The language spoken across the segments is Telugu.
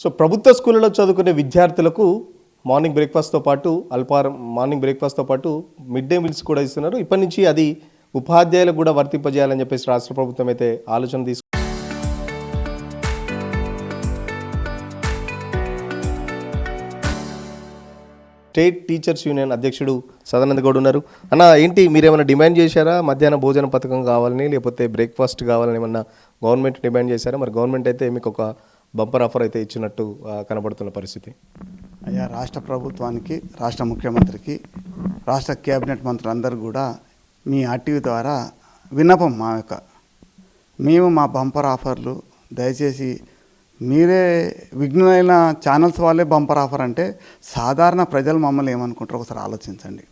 సో ప్రభుత్వ స్కూళ్ళలో చదువుకునే విద్యార్థులకు మార్నింగ్ బ్రేక్ఫాస్ట్తో పాటు మార్నింగ్ బ్రేక్ఫాస్ట్తో పాటు మిడ్ డే మీల్స్ కూడా ఇస్తున్నారు. ఇప్పటి నుంచి అది ఉపాధ్యాయులకు కూడా వర్తింపజేయాలని చెప్పేసి రాష్ట్ర ప్రభుత్వం అయితే ఆలోచన తీసుకు స్టేట్ టీచర్స్ యూనియన్ అధ్యక్షుడు సదానంద గౌడ్ ఉన్నారు. అన్న, ఏంటి మీరేమైనా డిమాండ్ చేశారా? మధ్యాహ్న భోజన పథకం కావాలని, లేకపోతే బ్రేక్ఫాస్ట్ కావాలని ఏమన్నా గవర్నమెంట్ డిమాండ్ చేశారా? మరి గవర్నమెంట్ అయితే మీకు ఒక బంపర్ ఆఫర్ అయితే ఇచ్చినట్టు కనబడుతున్న పరిస్థితి. అయ్యా, రాష్ట్ర ప్రభుత్వానికి, రాష్ట్ర ముఖ్యమంత్రికి, రాష్ట్ర కేబినెట్ మంత్రులందరూ కూడా మీ ఆర్టీవీ ద్వారా విన్నపం మేము మా బంపర్ ఆఫర్లు దయచేసి మీరే విఘ్నులైన ఛానల్స్ వాళ్ళే బంపర్ ఆఫర్ అంటే సాధారణ ప్రజలు మమ్మల్ని ఏమనుకుంటారో ఒకసారి ఆలోచించండి.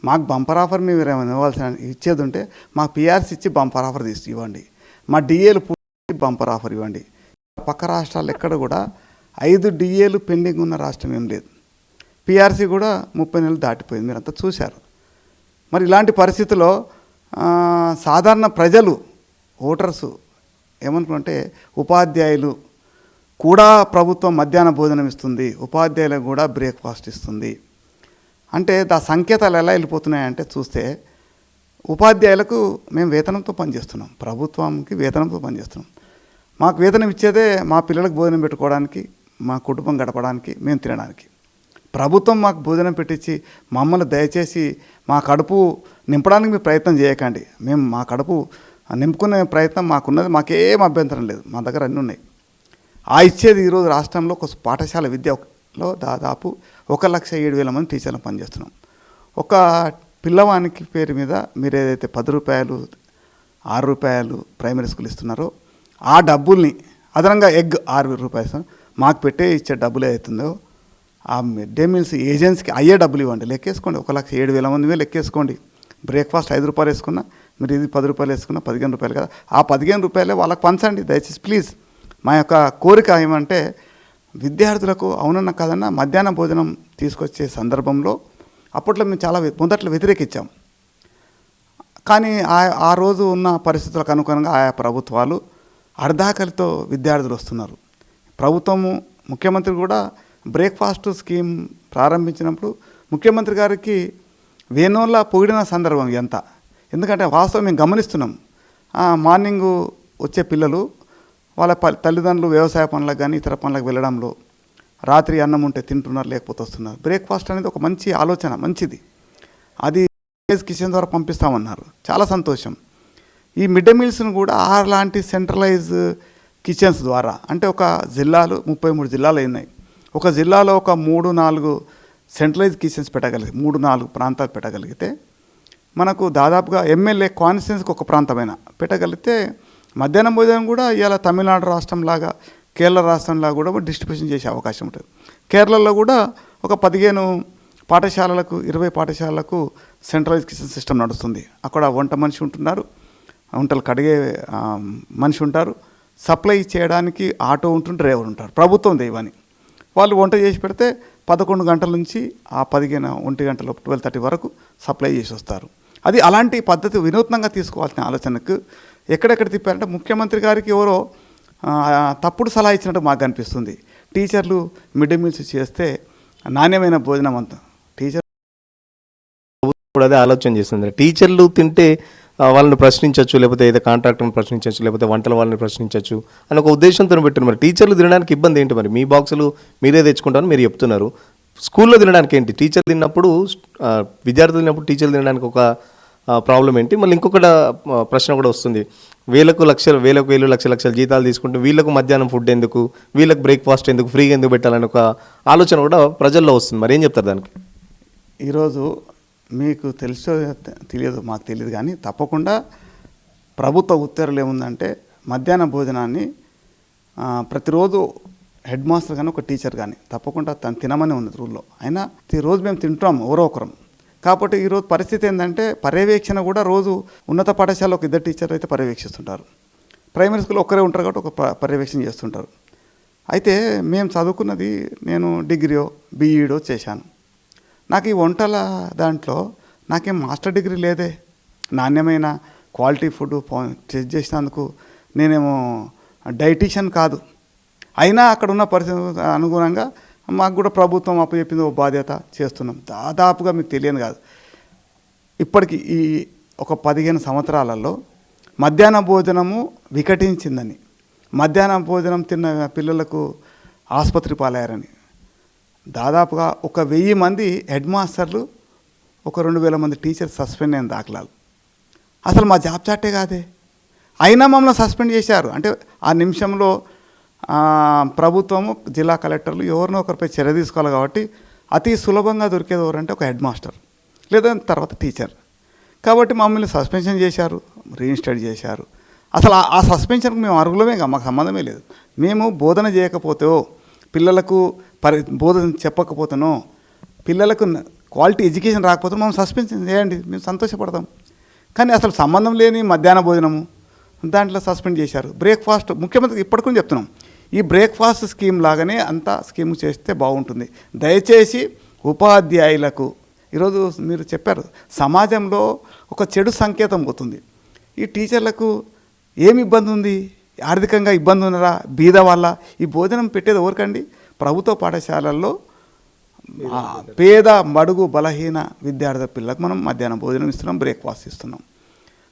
మాకు బంపర్ ఆఫర్ మీరు ఏమైనా ఇచ్చేది ఉంటే మాకు పిఆర్సీ ఇచ్చి బంపర్ ఆఫర్ ఇవ్వండి. మా డిఏలు పూర్తి బంపర్ ఆఫర్ ఇవ్వండి. పక్క రాష్ట్రాలు ఎక్కడ కూడా 5 డిఏలు పెండింగ్ ఉన్న రాష్ట్రం ఏం లేదు. పిఆర్సీ కూడా 30 నెలలు దాటిపోయింది, మీరంతా చూశారు. మరి ఇలాంటి పరిస్థితుల్లో సాధారణ ప్రజలు, ఓటర్సు ఏమనుకుంటే ఉపాధ్యాయులు కూడా ప్రభుత్వం మధ్యాహ్న భోజనం ఇస్తుంది, ఉపాధ్యాయులకు కూడా బ్రేక్ఫాస్ట్ ఇస్తుంది అంటే సంకేతాలు ఎలా వెళ్ళిపోతున్నాయంటే చూస్తే ఉపాధ్యాయులకు మేము వేతనంతో పనిచేస్తున్నాం, ప్రభుత్వానికి వేతనంతో పనిచేస్తున్నాం. మాకు వేతనం ఇచ్చేదే మా పిల్లలకు భోజనం పెట్టుకోవడానికి, మా కుటుంబం గడపడానికి, మేము తినడానికి. ప్రభుత్వం మాకు భోజనం పెట్టించి మమ్మల్ని దయచేసి మా కడుపు నింపడానికి మీరు ప్రయత్నం చేయకండి. మేము మా కడుపు నింపుకునే ప్రయత్నం మాకున్నది, మాకేం అభ్యంతరం లేదు, మా దగ్గర అన్నీ ఉన్నాయి. ఇచ్చేది ఈరోజు రాష్ట్రంలో ఒక పాఠశాల విద్యలో దాదాపు 1,07,000 మంది టీచర్లు పనిచేస్తున్నాం. ఒక పిల్లవానికి పేరు మీద మీరు ఏదైతే 10 రూపాయలు 6 రూపాయలు ప్రైమరీ స్కూల్ ఇస్తున్నారో ఆ డబ్బుల్ని అదనంగా ఎగ్ 6 రూపాయలు మాకు ఇచ్చే డబ్బులు అవుతుందో ఆ మిడ్ డే మీల్స్ ఏజెన్సీకి అయ్యే డబ్బులు ఇవ్వండి. లెక్కేసుకోండి, 1,07,000 మంది లెక్కేసుకోండి. బ్రేక్ఫాస్ట్ 5 రూపాయలు వేసుకున్నా, మీరు ఇది 10 రూపాయలు వేసుకున్నా 15 రూపాయలు కదా, ఆ 15 రూపాయలే వాళ్ళకి పంచండి దయచేసి ప్లీజ్. మా యొక్క కోరిక ఏమంటే విద్యార్థులకు అవునన్నా కాదన్నా మధ్యాహ్న భోజనం తీసుకొచ్చే సందర్భంలో అప్పట్లో మేము చాలా మొదట్లో వ్యతిరేకించాం. కానీ ఆ రోజు ఉన్న పరిస్థితులకు అనుగుణంగా ఆయా ప్రభుత్వాలు అర్ధాకలితో విద్యార్థులు వస్తున్నారు. ప్రభుత్వము, ముఖ్యమంత్రి కూడా బ్రేక్ఫాస్ట్ స్కీమ్ ప్రారంభించినప్పుడు ముఖ్యమంత్రి గారికి వేణోళ్ళ పొగిడిన సందర్భం ఎంత. ఎందుకంటే వాస్తవం మేము గమనిస్తున్నాం, మార్నింగు వచ్చే పిల్లలు వాళ్ళ తల్లిదండ్రులు వ్యవసాయ పనులకు కానీ ఇతర పనులకు వెళ్ళడంలో రాత్రి అన్నం ఉంటే తింటున్నారు, లేకపోతే వస్తున్నారు. బ్రేక్ఫాస్ట్ అనేది ఒక మంచి ఆలోచన, మంచిది. అది కిచెన్ ద్వారా పంపిస్తామన్నారు, చాలా సంతోషం. ఈ మిడ్ డే మీల్స్ను కూడా లాంటి సెంట్రలైజ్ కిచెన్స్ ద్వారా, అంటే ఒక జిల్లాలు 33 జిల్లాలు ఉన్నాయి, ఒక జిల్లాలో ఒక 3-4 సెంట్రలైజ్ కిచెన్స్ పెట్టగలిగితే, 3-4 ప్రాంతాలు పెట్టగలిగితే మనకు దాదాపుగా ఎమ్మెల్యే కాన్స్టిట్యున్సీకి ఒక ప్రాంతమైన పెట్టగలిగితే మధ్యాహ్నం భోజనం కూడా ఇవాళ తమిళనాడు రాష్ట్రంలాగా, కేరళ రాష్ట్రంలాగా కూడా డిస్ట్రిబ్యూషన్ చేసే అవకాశం ఉంటుంది. కేరళలో కూడా ఒక 15 పాఠశాలలకు 20 పాఠశాలలకు సెంట్రలైజ్ కిచెన్ సిస్టమ్ నడుస్తుంది. అక్కడ వంట మనిషి ఉంటున్నారు, వంటలు కడిగే మనిషి ఉంటారు, సప్లై చేయడానికి ఆటో ఉంటుంది, డ్రైవర్ ఉంటారు, ప్రభుత్వం దేవని. వాళ్ళు వంట చేసి పెడితే 11 గంటల నుంచి 1 గంటల 12:30 వరకు సప్లై చేసి వస్తారు. అది అలాంటి పద్ధతి వినూత్నంగా తీసుకోవాల్సిన ఆలోచనకు ఎక్కడెక్కడ తిప్పారంటే ముఖ్యమంత్రి గారికి ఎవరో తప్పుడు సలహా ఇచ్చినట్టు మాకు అనిపిస్తుంది. టీచర్లు మిడ్ డే మీల్స్ చేస్తే నాణ్యమైన భోజనం అంతా టీచర్ కూడా అదే ఆలోచన చేస్తుంది. టీచర్లు తింటే వాళ్ళని ప్రశ్నించవచ్చు, లేకపోతే ఏదో కాంట్రాక్టర్ని ప్రశ్నించవచ్చు, లేకపోతే వంటల వాళ్ళని ప్రశ్నించవచ్చు అని ఒక ఉద్దేశంతో పెట్టారు. మరి టీచర్లు తినడానికి ఇబ్బంది ఏంటి? మరి మీ బాక్సులు మీరే తెచ్చుకుంటారని మీరు చెప్తున్నారు, స్కూల్లో తినడానికి ఏంటి? టీచర్ తిన్నప్పుడు, విద్యార్థులు తిన్నప్పుడు టీచర్లు తినడానికి ఒక ప్రాబ్లం ఏంటి? మళ్ళీ ఇంకొకటి ప్రశ్న కూడా వస్తుంది, వేలకు లక్షల జీతాలు తీసుకుంటే వీళ్ళకు మధ్యాహ్నం ఫుడ్ ఎందుకు, వీళ్ళకి బ్రేక్ఫాస్ట్ ఎందుకు, ఫ్రీగా ఎందుకు పెట్టాలని ఒక ఆలోచన కూడా ప్రజల్లో వస్తుంది. మరి ఏం చెప్తారు దానికి? ఈరోజు మీకు తెలుసో తెలియదు, మాకు తెలియదు, కానీ తప్పకుండా ప్రభుత్వ ఉత్తర్వులు ఏముందంటే మధ్యాహ్న భోజనాన్ని ప్రతిరోజు హెడ్ మాస్టర్ కానీ ఒక టీచర్ కానీ తప్పకుండా తను తినమని ఉంది రూల్లో. అయినా రోజు మేము తింటాం ఎవరో ఒకరం. కాబట్టి ఈరోజు పరిస్థితి ఏంటంటే పర్యవేక్షణ కూడా రోజు ఉన్నత పాఠశాలలో ఒక 2 టీచర్లు అయితే పర్యవేక్షిస్తుంటారు, ప్రైమరీ స్కూల్లో ఒక్కరే ఉంటారు కాబట్టి ఒక పర్యవేక్షణ చేస్తుంటారు. అయితే మేము చదువుకున్నది, నేను డిగ్రీయో బీఈడో చేశాను. నాకు ఈ వంటల దాంట్లో నాకేం మాస్టర్ డిగ్రీ లేదే. నాణ్యమైన క్వాలిటీ ఫుడ్ టెస్ట్ చేసినందుకు నేనేమో డైటీషియన్ కాదు. అయినా అక్కడ ఉన్న పరిస్థితి అనుగుణంగా మాకు కూడా ప్రభుత్వం అప్పచెప్పింది ఒక బాధ్యత చేస్తున్నాం. దాదాపుగా మీకు తెలియదు కాదు, ఇప్పటికి ఈ ఒక 15 సంవత్సరాలలో మధ్యాహ్న భోజనము వికటించిందని, మధ్యాహ్న భోజనం తిన్న పిల్లలకు ఆసుపత్రి పాలయ్యారని, దాదాపుగా 1000 మంది హెడ్ మాస్టర్లు, 2000 మంది టీచర్స్ సస్పెండ్ అయిన దాఖలాలు. అసలు మా జాబ్ చాటే కాదే, అయినా మమ్మల్ని సస్పెండ్ చేశారు. అంటే ఆ నిమిషంలో ప్రభుత్వము, జిల్లా కలెక్టర్లు ఎవరినో ఒకరిపై చర్య తీసుకోవాలి కాబట్టి అతి సులభంగా దొరికేది ఎవరంటే ఒక హెడ్ మాస్టర్ లేదా తర్వాత టీచర్. కాబట్టి మమ్మల్ని సస్పెన్షన్ చేశారు, రీఇన్స్టేట్ చేశారు. అసలు ఆ సస్పెన్షన్కి మేము అర్హులమే కాదు, మాకు సంబంధమే లేదు. మేము బోధన చేయకపోతే, పిల్లలకు బోధన చెప్పకపోతేనో, పిల్లలకు క్వాలిటీ ఎడ్యుకేషన్ రాకపోతే మనం సస్పెన్షన్ చేయండి, మేము సంతోషపడతాం. కానీ అసలు సంబంధం లేని మధ్యాహ్న భోజనము దాంట్లో సస్పెండ్ చేశారు. బ్రేక్ఫాస్ట్ ముఖ్యమంత్రికి ఇప్పటికీ చెప్తున్నాం, ఈ బ్రేక్ఫాస్ట్ స్కీమ్ లాగానే అంతా స్కీమ్ చేస్తే బాగుంటుంది. దయచేసి ఉపాధ్యాయులకు, ఈరోజు మీరు చెప్పారు సమాజంలో ఒక చెడు సంకేతం పోతుంది. ఈ టీచర్లకు ఏమి ఇబ్బంది ఉంది, ఆర్థికంగా ఇబ్బంది ఉన్నారా, బీద వల్ల ఈ భోజనం పెట్టేది ఎవరికండి? ప్రభుత్వ పాఠశాలల్లో పేద బడుగు బలహీన విద్యార్థుల పిల్లలకు మనం మధ్యాహ్నం భోజనం ఇస్తున్నాం, బ్రేక్ఫాస్ట్ ఇస్తున్నాం.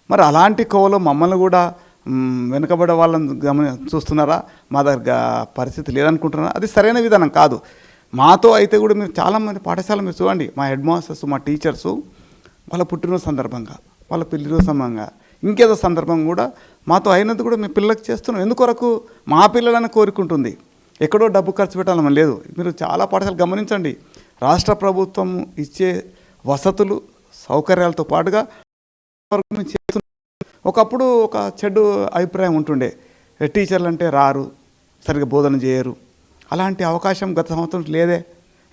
మరి అలాంటి కోవలో మమ్మల్ని కూడా వెనుకబడే వాళ్ళని చూస్తున్నారా? మా దగ్గర పరిస్థితి లేదనుకుంటున్నారా? అది సరైన విధానం కాదు. మాతో అయితే కూడా మీరు చాలామంది పాఠశాల మీరు చూడండి, మా హెడ్ మాస్టర్స్, మా టీచర్సు వాళ్ళ పుట్టినరోజు సందర్భంగా, వాళ్ళ పెళ్లిరోజు సందర్భంగా, ఇంకేదో సందర్భం కూడా మాతో అయినందుకు కూడా మేము పిల్లలకు చేస్తున్నాం. ఎందుకొరకు? మా పిల్లలని కోరుకుంటుంది, ఎక్కడో డబ్బు ఖర్చు పెట్టాలని లేదు. మీరు చాలా పాఠశాలలు గమనించండి, రాష్ట్ర ప్రభుత్వం ఇచ్చే వసతులు సౌకర్యాలతో పాటుగా మేము చేస్తున్నాం. ఒకప్పుడు ఒక చెడు అభిప్రాయం ఉంటుండే, టీచర్లు అంటే రారు, సరిగ్గా బోధన చేయరు. అలాంటి అవకాశం గత సంవత్సరం లేదే.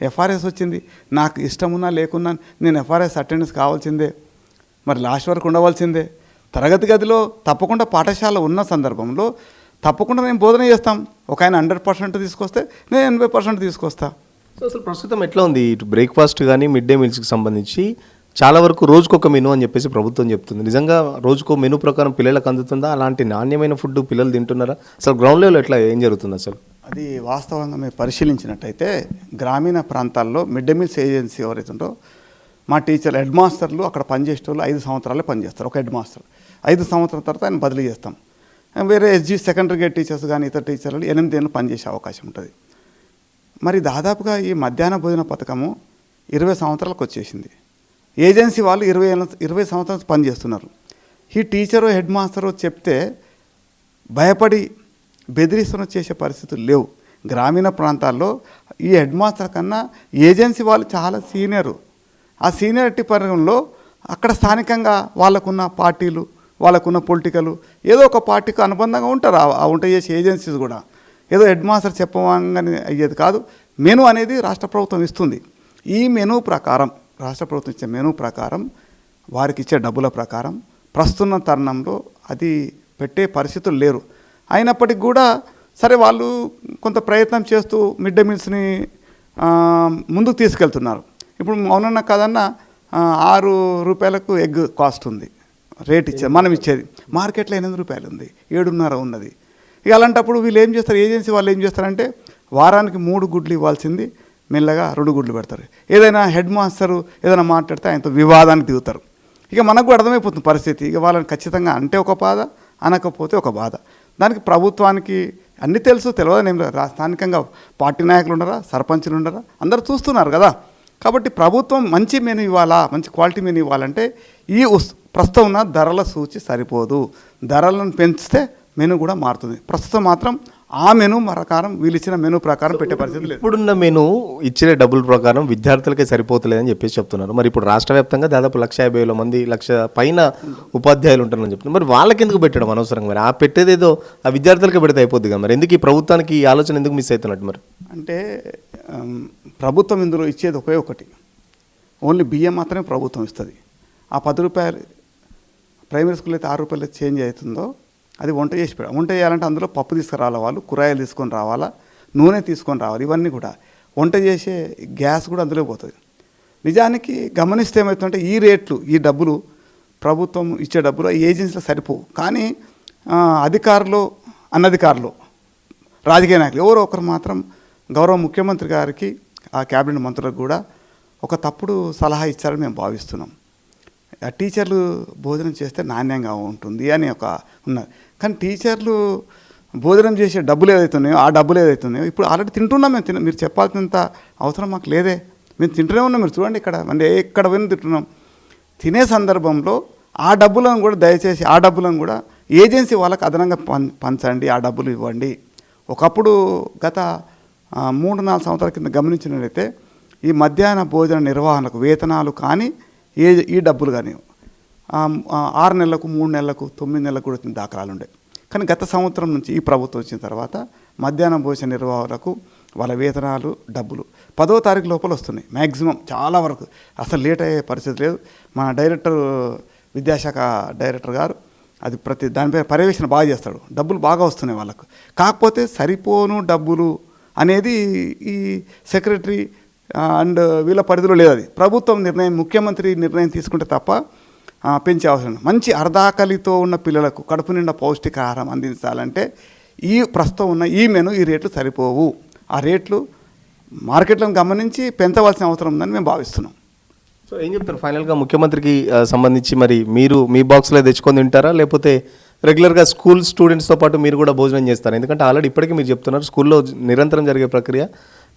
ఎఫ్ఆర్ఎస్ వచ్చింది, నాకు ఇష్టమున్నా లేకున్నా నేను ఎఫ్ఆర్ఎస్ అటెండెన్స్ కావాల్సిందే, మరి లాస్ట్ వరకు ఉండవలసిందే. తరగతి గదిలో తప్పకుండా పాఠశాల ఉన్న సందర్భంలో తప్పకుండా మేము బోధన చేస్తాం. ఒక ఆయన 100% తీసుకొస్తే నేను 80% తీసుకొస్తా. సో అసలు ప్రస్తుతం ఎట్లా ఉంది, ఇటు బ్రేక్ఫాస్ట్ కానీ మిడ్ డే మీల్స్కి సంబంధించి చాలా వరకు రోజుకొక మెనూ అని చెప్పేసి ప్రభుత్వం చెప్తుంది. నిజంగా రోజుకో మెనూ ప్రకారం పిల్లలకు అందుతుందా? అలాంటి నాణ్యమైన ఫుడ్ పిల్లలు తింటున్నారా? అసలు గ్రౌండ్ లెవెల్ ఎట్లా ఏం జరుగుతుంది అసలు? అది వాస్తవంగా మేము పరిశీలించినట్టయితే గ్రామీణ ప్రాంతాల్లో మిడ్ డే మీల్స్ ఏజెన్సీ ఎవరైతే ఉందో మా టీచర్లు, హెడ్ మాస్టర్లు అక్కడ పనిచేసే వాళ్ళు 5 సంవత్సరాలే పనిచేస్తారు. ఒక హెడ్ మాస్టర్ 5 సంవత్సరాల తర్వాత ఆయన బదిలీ చేస్తాం. వేరే ఎస్జీ సెకండరీ గ్రేడ్ టీచర్స్ కానీ ఇతర టీచర్లు 8 ఏళ్ళు పనిచేసే అవకాశం ఉంటుంది. మరి దాదాపుగా ఈ మధ్యాహ్న భోజన పథకము 20 సంవత్సరాలకు వచ్చేసింది. ఏజెన్సీ వాళ్ళు 20 సంవత్సరాలు పనిచేస్తున్నారు. ఈ టీచరు, హెడ్ మాస్టరు చెప్తే భయపడి బెదిరిస్తున్న చేసే పరిస్థితులు లేవు. గ్రామీణ ప్రాంతాల్లో ఈ హెడ్ మాస్టర్ కన్నా ఏజెన్సీ వాళ్ళు చాలా సీనియరు. ఆ సీనియారిటీ పరంలో అక్కడ స్థానికంగా వాళ్ళకున్న పార్టీలు, వాళ్ళకున్న పొలిటికల్ ఏదో ఒక పార్టీకి అనుబంధంగా ఉంటారు. ఆ వంట చేసే ఏజెన్సీస్ కూడా ఏదో హెడ్ మాస్టర్ చెప్పగానే అయ్యేది కాదు. మెనూ అనేది రాష్ట్ర ప్రభుత్వం ఇస్తుంది. ఈ మెనూ ప్రకారం, రాష్ట్ర ప్రభుత్వం ఇచ్చే మెనూ ప్రకారం, వారికి ఇచ్చే డబ్బుల ప్రకారం ప్రస్తుత తరుణంలో అది పెట్టే పరిస్థితులు లేరు. అయినప్పటికీ కూడా సరే వాళ్ళు కొంత ప్రయత్నం చేస్తూ మిడ్ డే మీల్స్ని ముందుకు తీసుకెళ్తున్నారు. ఇప్పుడు అవునన్నా కాదన్నా 6 రూపాయలకు ఎగ్ కాస్ట్ ఉంది, రేట్ ఇచ్చేది మనం ఇచ్చేది. మార్కెట్లో 8 రూపాయలు ఉంది, 7.5 ఉన్నది. ఇక అలాంటప్పుడు వీళ్ళు ఏం చేస్తారు, ఏజెన్సీ వాళ్ళు ఏం చేస్తారంటే వారానికి 3 గుడ్లు ఇవ్వాల్సింది మెల్లగా 2 గుడ్లు పెడతారు. ఏదైనా హెడ్ మాస్టరు ఏదైనా మాట్లాడితే ఆయనతో వివాదానికి దిగుతారు. ఇక మనకు కూడా అర్థమైపోతుంది పరిస్థితి. ఇక వాళ్ళని ఖచ్చితంగా అంటే ఒక బాధ, అనకపోతే ఒక బాధ. దానికి ప్రభుత్వానికి అన్నీ తెలుసు, తెలియదని ఏం లేదు. స్థానికంగా పార్టీ నాయకులు ఉండరా, సర్పంచులు ఉండరా, అందరూ చూస్తున్నారు కదా. కాబట్టి ప్రభుత్వం మంచి మెనూ ఇవ్వాలా, మంచి క్వాలిటీ మెనూ ఇవ్వాలంటే ఈ ప్రస్తుతం ఉన్న ధరల సూచి సరిపోదు. ధరలను పెంచితే మెనూ కూడా మారుతుంది. ప్రస్తుతం మాత్రం ఆ మెనూ ప్రకారం, వీళ్ళు ఇచ్చిన మెనూ ప్రకారం పెట్టే పరిస్థితి లేదు. ఇప్పుడున్న మెనూ ఇచ్చిన డబ్బుల ప్రకారం విద్యార్థులకే సరిపోతలేదని చెప్పేసి చెప్తున్నారు. మరి ఇప్పుడు రాష్ట్ర వ్యాప్తంగా దాదాపు 150,000 మంది, 1,00,000 పైన ఉపాధ్యాయులు ఉంటారని చెప్తున్నారు. మరి వాళ్ళకి ఎందుకు పెట్టడం అనవసరంగా? మరి ఆ పెట్టేదేదో ఆ విద్యార్థులకే పెడితే అయిపోద్ది కదా. మరి ఎందుకు ఈ ప్రభుత్వానికి ఈ ఆలోచన ఎందుకు మిస్ అవుతున్నట్టు? మరి అంటే ప్రభుత్వం ఇందులో ఇచ్చేది ఒకే ఒకటి, ఓన్లీ బియ్యం మాత్రమే ప్రభుత్వం ఇస్తుంది. ఆ 10 రూపాయలు ప్రైమరీ స్కూల్ అయితే 6 రూపాయలు చేంజ్ అవుతుందో అది వంట చేసి వంట చేయాలంటే అందులో పప్పు తీసుకురావాలి, వాళ్ళు కూరగాయలు తీసుకొని రావాలా, నూనె తీసుకొని రావాలి. ఇవన్నీ కూడా వంట చేసే గ్యాస్ కూడా అందులో పోతుంది. నిజానికి గమనిస్తే ఏమవుతుందంటే ఈ రేట్లు, ఈ డబ్బులు ప్రభుత్వం ఇచ్చే డబ్బులు ఈ ఏజెన్సీలో సరిపోవు. కానీ అధికారులు, అనధికారులు రాజకీయ నాయకులు ఎవరో ఒకరు మాత్రం గౌరవ ముఖ్యమంత్రి గారికి ఆ క్యాబినెట్ మంత్రులకు కూడా ఒక తప్పుడు సలహా ఇచ్చారని మేము భావిస్తున్నాం. ఆ టీచర్లు భోజనం చేస్తే నాణ్యంగా ఉంటుంది అని ఉన్నది. కానీ టీచర్లు భోజనం చేసే డబ్బులు ఏదైతున్నాయో ఆ డబ్బులు ఏదైతున్నాయో ఇప్పుడు ఆల్రెడీ తింటున్నాం మేము. మీరు చెప్పాల్సినంత అవసరం మాకు లేదే. మేము తింటూనే ఉన్నాం. మీరు చూడండి ఇక్కడ అంటే ఎక్కడ పోయినా తింటున్నాం. తినే సందర్భంలో ఆ డబ్బులను కూడా దయచేసి ఆ డబ్బులను కూడా ఏజెన్సీ వాళ్ళకి అదనంగా పంచండి, ఆ డబ్బులు ఇవ్వండి. ఒకప్పుడు గత 3-4 సంవత్సరాల కింద గమనించినట్లయితే ఈ మధ్యాహ్న భోజన నిర్వహణకు వేతనాలు కానీ ఈ డబ్బులు కానీ 6 నెలలకు, 3 నెలలకు, 9 నెలలకు కూడా వచ్చిన దాఖలాలు ఉండే. కానీ గత సంవత్సరం నుంచి ఈ ప్రభుత్వం వచ్చిన తర్వాత మధ్యాహ్న భోజన నిర్వాహకులకు వాళ్ళ వేతనాలు డబ్బులు 10వ తారీఖు లోపల వస్తున్నాయి. మ్యాక్సిమం చాలా వరకు అసలు లేట్ అయ్యే పరిస్థితి లేదు. మన విద్యాశాఖ డైరెక్టర్ గారు అది దానిపై పర్యవేక్షణ బాగా చేస్తాడు. డబ్బులు బాగా వస్తున్నాయి వాళ్ళకు. కాకపోతే సరిపోను డబ్బులు అనేది ఈ సెక్రటరీ అండ్ వీళ్ళ పరిధిలో లేదు. అది ప్రభుత్వం నిర్ణయం, ముఖ్యమంత్రి నిర్ణయం తీసుకుంటే తప్ప పెంచే అవసరం. మంచి అర్ధాకలితో ఉన్న పిల్లలకు కడుపు నిండా పౌష్టికాహారం అందించాలంటే ఈ ప్రస్తుతం ఉన్న ఈ మెను ఈ రేట్లు సరిపోవు. ఆ రేట్లు మార్కెట్లను గమనించి పెంచవలసిన అవసరం ఉందని మేము భావిస్తున్నాం. సో ఏం చెప్తారు ఫైనల్గా ముఖ్యమంత్రికి సంబంధించి? మరి మీరు మీ బాక్స్లో తెచ్చుకొని తింటారా, లేకపోతే రెగ్యులర్గా స్కూల్ స్టూడెంట్స్తో పాటు మీరు కూడా భోజనం చేస్తారు? ఎందుకంటే ఆల్రెడీ ఇప్పటికీ మీరు చెప్తున్నారు స్కూల్లో నిరంతరం జరిగే ప్రక్రియ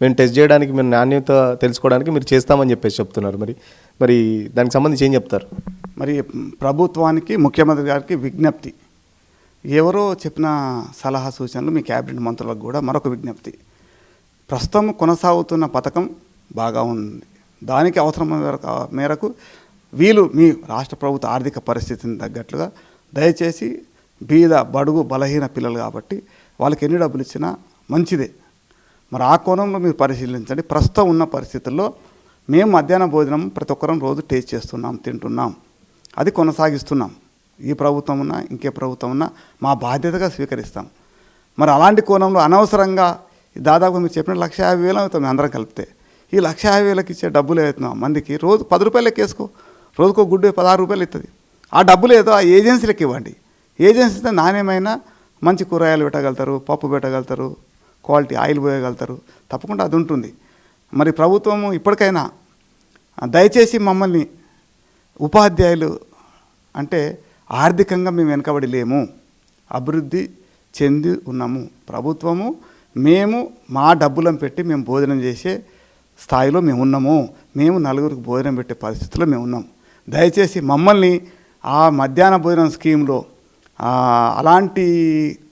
మేము టెస్ట్ చేయడానికి, మేము నాణ్యత తెలుసుకోవడానికి మీరు చేస్తామని చెప్పేసి చెప్తున్నారు. మరి దానికి సంబంధించి ఏం చెప్తారు? మరి ప్రభుత్వానికి, ముఖ్యమంత్రి గారికి విజ్ఞప్తి, ఎవరో చెప్పిన సలహా సూచనలు మీ క్యాబినెట్ మంత్రులకు కూడా మరొక విజ్ఞప్తి. ప్రస్తుతం కొనసాగుతున్న పథకం బాగా ఉంది. దానికి అవసరం మేరకు వీళ్ళు మీ రాష్ట్ర ప్రభుత్వ ఆర్థిక పరిస్థితిని తగ్గట్లుగా దయచేసి బీద బడుగు బలహీన పిల్లలు కాబట్టి వాళ్ళకి ఎన్ని డబ్బులు ఇచ్చినా మంచిదే. మరి ఆ కోణంలో మీరు పరిశీలించండి. ప్రస్తుతం ఉన్న పరిస్థితుల్లో మేము మధ్యాహ్న భోజనం ప్రతి ఒక్కరం రోజు టేస్ట్ చేస్తున్నాం, తింటున్నాం, అది కొనసాగిస్తున్నాం. ఈ ప్రభుత్వం ఉన్నా ఇంకే ప్రభుత్వం ఉన్నా మా బాధ్యతగా స్వీకరిస్తాం. మరి అలాంటి కోణంలో అనవసరంగా దాదాపు మీరు చెప్పిన 1,50,000 అవుతాం అందరం కలిపితే. ఈ 1,50,000 ఇచ్చే డబ్బులు అవుతున్నాం మందికి రోజు 10 రూపాయలు లెక్కేసుకో. రోజుకో గుడ్డు 16 రూపాయలు ఇస్తుంది. ఆ డబ్బులు ఏదో ఆ ఏజెన్సీలకు ఇవ్వండి. ఏజెన్సీతో నాణ్యమైన మంచి కూరగాయలు పెట్టగలుగుతారు, పప్పు పెట్టగలుగుతారు, క్వాలిటీ ఆయిల్ పోయగలుగుతారు. తప్పకుండా అది ఉంటుంది. మరి ప్రభుత్వము ఇప్పటికైనా దయచేసి మమ్మల్ని ఉపాధ్యాయులు అంటే ఆర్థికంగా మేము వెనుకబడి లేము, అభివృద్ధి చెంది ఉన్నాము. ప్రభుత్వము మేము మా డబ్బులను పెట్టి మేము భోజనం చేసే స్థాయిలో మేము ఉన్నాము. మేము నలుగురికి భోజనం పెట్టే పరిస్థితిలో మేము ఉన్నాం. దయచేసి మమ్మల్ని ఆ మధ్యాహ్న భోజనం స్కీమ్లో అలాంటి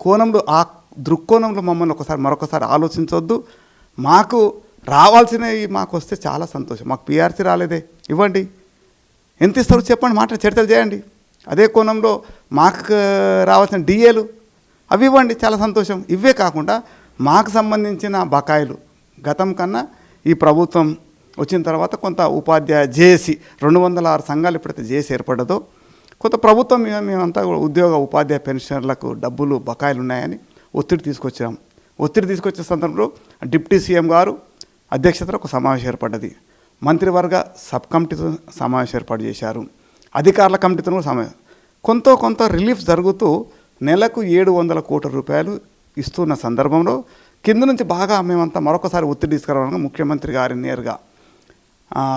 కోణంలో, ఆ దృక్కోణంలో మమ్మల్ని మరొకసారి ఆలోచించవద్దు. మాకు రావాల్సినవి మాకు వస్తే చాలా సంతోషం. మాకు పిఆర్సీ రాలేదే, ఇవ్వండి. ఎంత ఇస్తారు చెప్పండి, చర్చలు చేయండి. అదే కోణంలో మాకు రావాల్సిన డిఏలు అవి ఇవ్వండి, చాలా సంతోషం. ఇవే కాకుండా మాకు సంబంధించిన బకాయిలు గతం కన్నా ఈ ప్రభుత్వం వచ్చిన తర్వాత కొంత ఉపాధ్యాయ జేఏసీ 206 సంఘాలు ఎప్పుడైతే జేఏసీ ఏర్పడ్డదో కొంత ప్రభుత్వం మేమంతా ఉద్యోగ ఉపాధ్యాయ పెన్షనర్లకు డబ్బులు బకాయిలు ఉన్నాయని ఒత్తిడి తీసుకొచ్చే సందర్భంలో డిప్యూటీ సీఎం గారు అధ్యక్షతలో ఒక సమావేశం ఏర్పడ్డది. మంత్రివర్గ సబ్ కమిటీతో సమావేశం ఏర్పాటు చేశారు. అధికారుల కమిటీతో కూడా సమావేశం. కొంత రిలీఫ్ జరుగుతూ నెలకు 700 కోట్ల రూపాయలు ఇస్తున్న సందర్భంలో కింద నుంచి బాగా మేమంతా మరొకసారి ఒత్తిడి తీసుకురావడానికి ముఖ్యమంత్రి గారి నేరుగా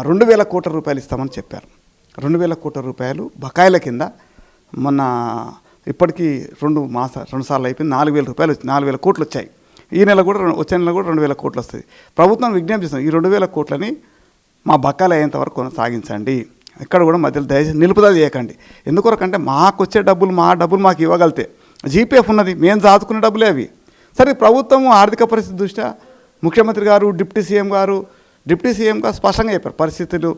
2,000 కోట్ల రూపాయలు ఇస్తామని చెప్పారు. 2,000 కోట్ల రూపాయలు బకాయిల కింద మొన్న ఇప్పటికీ 2 సార్లు అయిపోయింది. 4,000 రూపాయలు 4,000 కోట్లు వచ్చాయి. ఈ నెల కూడా వచ్చే నెల కూడా 2,000 కోట్లు వస్తుంది. ప్రభుత్వం విజ్ఞప్తి చేస్తుంది, ఈ 2,000 కోట్లని మా బకాయిలు అయ్యేంత వరకు కొనసాగించండి. ఇక్కడ కూడా మధ్యలో దయచేసి నిలుపుదల చేయకండి. ఎందుకొరకంటే మాకు వచ్చే డబ్బులు మాకు ఇవ్వగలితే జీపీఎఫ్ ఉన్నది, మేము దాచుకునే డబ్బులే అవి. సరే ప్రభుత్వం ఆర్థిక పరిస్థితి దృష్ట్యా ముఖ్యమంత్రి గారు డిప్యూటీ సీఎం గారు స్పష్టంగా చెప్పారు, పరిస్థితులు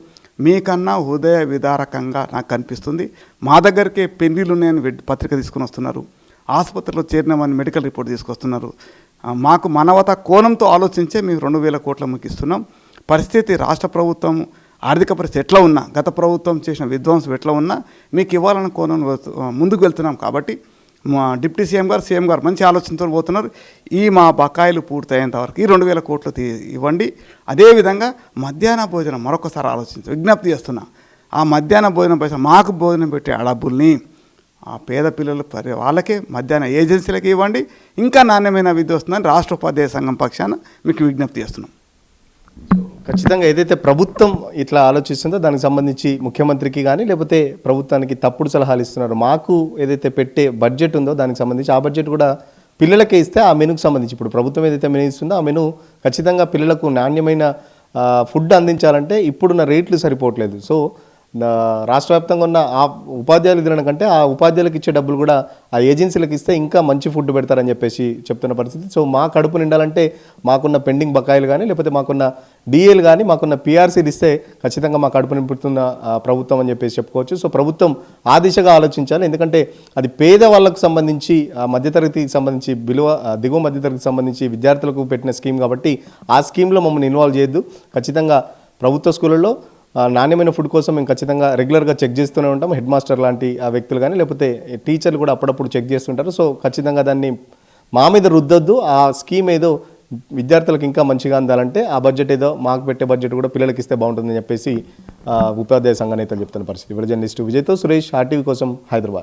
మీకన్నా హృదయ విదారకంగా నాకు కనిపిస్తుంది. మా దగ్గరికే పెళ్లిళ్ళు ఉన్నాయని పత్రిక తీసుకుని వస్తున్నారు, ఆసుపత్రిలో చేరినామని మెడికల్ రిపోర్ట్ తీసుకొస్తున్నారు. మాకు మానవతా కోణంతో ఆలోచించే మేము 2,000 కోట్ల మీకు ఇస్తున్నాం. పరిస్థితి రాష్ట్ర ప్రభుత్వం ఆర్థిక పరిస్థితి ఎట్లా ఉన్నా, గత ప్రభుత్వం చేసిన విధ్వంసం ఎట్లా ఉన్నా మీకు ఇవ్వాలన్న కోణంలో ముందుకు వెళ్తున్నాం. కాబట్టి మా డిప్యూటీ సీఎం గారు మంచి ఆలోచనతో పోతున్నారు. మా బకాయిలు పూర్తయ్యేంత వరకు ఈ 2,000 కోట్లు ఇవ్వండి. అదేవిధంగా మధ్యాహ్న భోజనం మరొకసారి విజ్ఞప్తి చేస్తున్నా. ఆ మధ్యాహ్న భోజనం పైసా మాకు భోజనం పెట్టే ఆ డబ్బుల్ని ఆ పేద పిల్లలు వాళ్ళకే మధ్యాహ్న ఏజెన్సీలకు ఇవ్వండి, ఇంకా నాణ్యమైన విద్య వస్తుందని రాష్ట్ర ఉపాధ్యాయ సంఘం పక్షాన మీకు విజ్ఞప్తి చేస్తున్నాం. ఖచ్చితంగా ఏదైతే ప్రభుత్వం ఇట్లా ఆలోచిస్తుందో దానికి సంబంధించి ముఖ్యమంత్రికి కానీ లేకపోతే ప్రభుత్వానికి తప్పుడు సలహాలు ఇస్తున్నారు. మాకు ఏదైతే పెట్టే బడ్జెట్ ఉందో దానికి సంబంధించి ఆ బడ్జెట్ కూడా పిల్లలకే ఇస్తే ఆ మెనూకి సంబంధించి ఇప్పుడు ప్రభుత్వం ఏదైతే మెనూ ఇస్తుందో ఆ మెనూ ఖచ్చితంగా పిల్లలకు నాణ్యమైన ఫుడ్ అందించాలంటే ఇప్పుడున్న రేట్లు సరిపోవట్లేదు. సో రాష్ట్ర వ్యాప్తంగా ఉన్న ఆ ఉపాధ్యాయులు తినడం కంటే ఆ ఉపాధ్యాయులకు ఇచ్చే డబ్బులు కూడా ఆ ఏజెన్సీలకు ఇస్తే ఇంకా మంచి ఫుడ్ పెడతారని చెప్పేసి చెప్తున్న పరిస్థితి. సో మా కడుపు నిండాలంటే మాకున్న పెండింగ్ బకాయిలు కానీ లేకపోతే మాకున్న డిఏలు కానీ మాకున్న పిఆర్సీలు ఇస్తే ఖచ్చితంగా మా కడుపు నింపుతున్న ప్రభుత్వం అని చెప్పేసి చెప్పుకోవచ్చు. సో ప్రభుత్వం ఆ దిశగా ఆలోచించాలి. ఎందుకంటే అది పేద వాళ్ళకు సంబంధించి మధ్యతరగతికి సంబంధించి దిగువ మధ్యతరగతికి సంబంధించి విద్యార్థులకు పెట్టిన స్కీమ్ కాబట్టి ఆ స్కీమ్లో మమ్మల్ని ఇన్వాల్వ్ చేయొద్దు. ఖచ్చితంగా ప్రభుత్వ స్కూళ్ళల్లో నాణ్యమైన ఫుడ్ కోసం మేము ఖచ్చితంగా రెగ్యులర్గా చెక్ చేస్తూనే ఉంటాం. హెడ్ మాస్టర్ లాంటి ఆ వ్యక్తులు కానీ లేకపోతే టీచర్లు కూడా అప్పుడప్పుడు చెక్ చేస్తుంటారు. సో ఖచ్చితంగా దాన్ని మా మీద రుద్దొద్దు. ఆ స్కీమ్ ఏదో విద్యార్థులకు ఇంకా మంచిగా అందాలంటే ఆ బడ్జెట్ ఏదో మాకు పెట్టే బడ్జెట్ కూడా పిల్లలకి ఇస్తే బాగుంటుందని చెప్పేసి ఉపాధ్యాయ సంఘ నేతలు చెప్తున్న పరిస్థితి. ఇప్పుడు జర్నలిస్టు విజయ్తో సురేష్, RTV కోసం, హైదరాబాద్.